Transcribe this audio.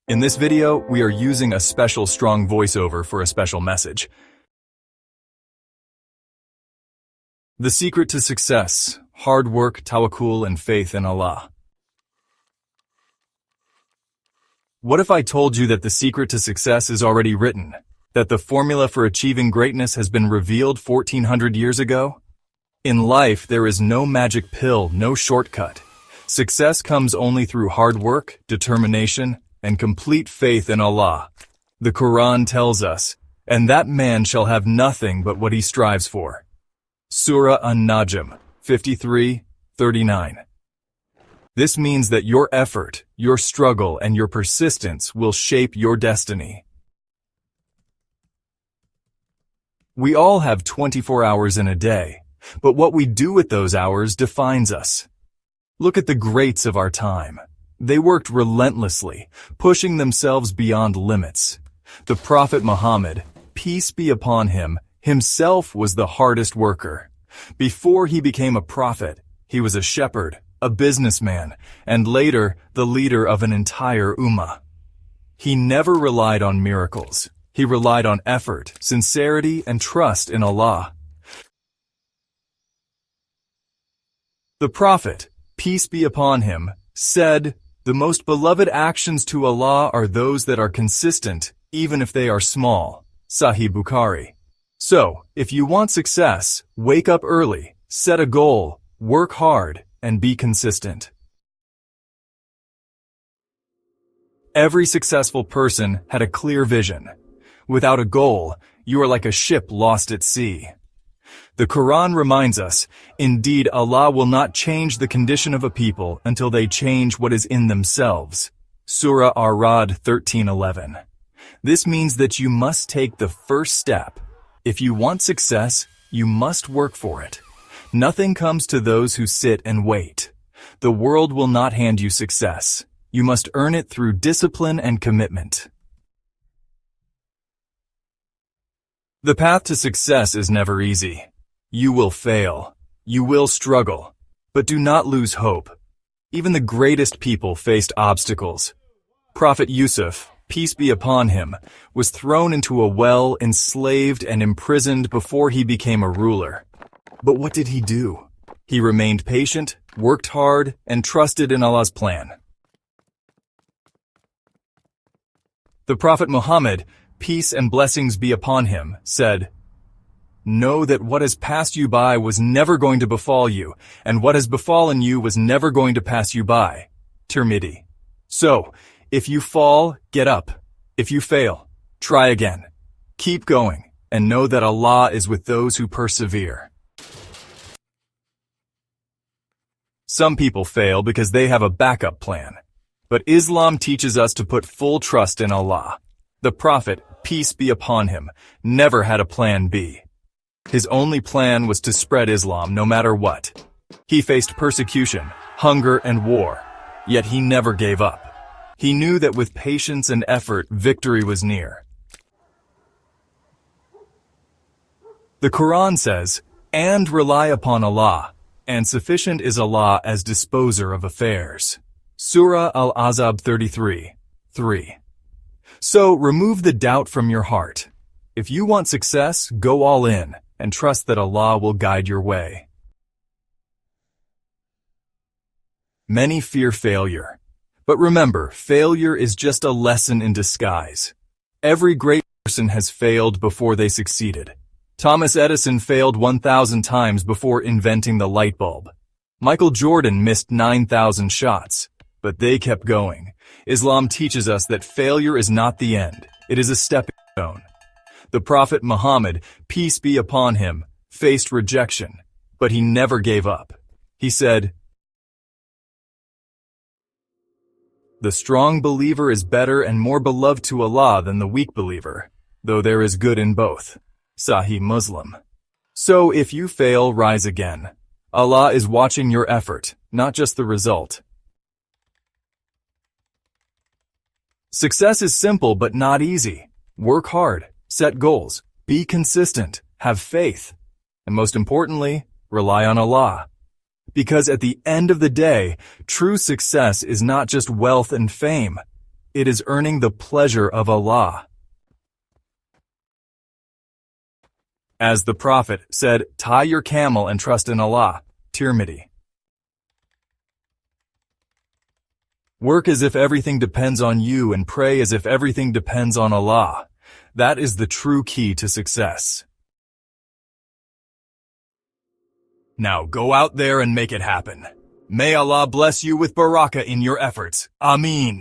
In this video, we are using a special strong voiceover for a special message. The secret to success: hard work, tawakkul, and faith in Allah. What if I told you that the secret to success is already written? That the formula for achieving greatness has been revealed 1400 years ago? In life, there is no magic pill, no shortcut. Success comes only through hard work, determination, and complete faith in Allah. The Quran tells us, "And that man shall have nothing but what he strives for." Surah An-Najm 53:39. This means that your effort, your struggle, and your persistence will shape your destiny. We all have 24 hours in a day, but what we do with those hours defines us. Look at the greats of our time. They worked relentlessly, pushing themselves beyond limits. The Prophet Muhammad, peace be upon him, himself was the hardest worker. Before he became a prophet, he was a shepherd, a businessman, and later the leader of an entire ummah. He never relied on miracles. He relied on effort, sincerity, and trust in Allah. The Prophet, peace be upon him, said, "The most beloved actions to Allah are those that are consistent, even if they are small." Sahih Bukhari. So, if you want success, wake up early, set a goal, work hard, and be consistent. Every successful person had a clear vision. Without a goal, you are like a ship lost at sea. The Quran reminds us, indeed Allah will not change the condition of a people until they change what is in themselves. Surah Ar-Ra'd 13:11. This means that you must take the first step. If you want success, you must work for it. Nothing comes to those who sit and wait. The world will not hand you success. You must earn it through discipline and commitment. The path to success is never easy. You will fail. You will struggle. But do not lose hope. Even the greatest people faced obstacles. Prophet Yusuf, peace be upon him, was thrown into a well, enslaved, and imprisoned before he became a ruler. But what did he do? He remained patient, worked hard, and trusted in Allah's plan. The Prophet Muhammad, peace and blessings be upon him, said, "Know that what has passed you by was never going to befall you, and what has befallen you was never going to pass you by." Tirmidhi. So, if you fall, get up. If you fail, try again. Keep going, and know that Allah is with those who persevere. Some people fail because they have a backup plan. But Islam teaches us to put full trust in Allah. The Prophet, peace be upon him, never had a plan B. His only plan was to spread Islam no matter what. He faced persecution, hunger, and war, yet he never gave up. He knew that with patience and effort, victory was near. The Quran says, "And rely upon Allah, and sufficient is Allah as disposer of affairs." Surah Al-Ahzab 33:3. So remove the doubt from your heart. If you want success, go all in and trust that Allah will guide your way. Many fear failure. But remember, failure is just a lesson in disguise. Every great person has failed before they succeeded. Thomas Edison failed 1,000 times before inventing the light bulb. Michael Jordan missed 9,000 shots. But they kept going. Islam teaches us that failure is not the end. It is a stepping stone. The Prophet Muhammad, peace be upon him, faced rejection, but he never gave up. He said, "The strong believer is better and more beloved to Allah than the weak believer, though there is good in both." Sahih Muslim. So if you fail, rise again. Allah is watching your effort, not just the result. Success is simple but not easy. Work hard, set goals, be consistent, have faith, and most importantly, rely on Allah. Because at the end of the day, true success is not just wealth and fame. It is earning the pleasure of Allah. As the Prophet said, tie your camel and trust in Allah. Tirmidhi. Work as if everything depends on you and pray as if everything depends on Allah. That is the true key to success. Now go out there and make it happen. May Allah bless you with barakah in your efforts. Ameen.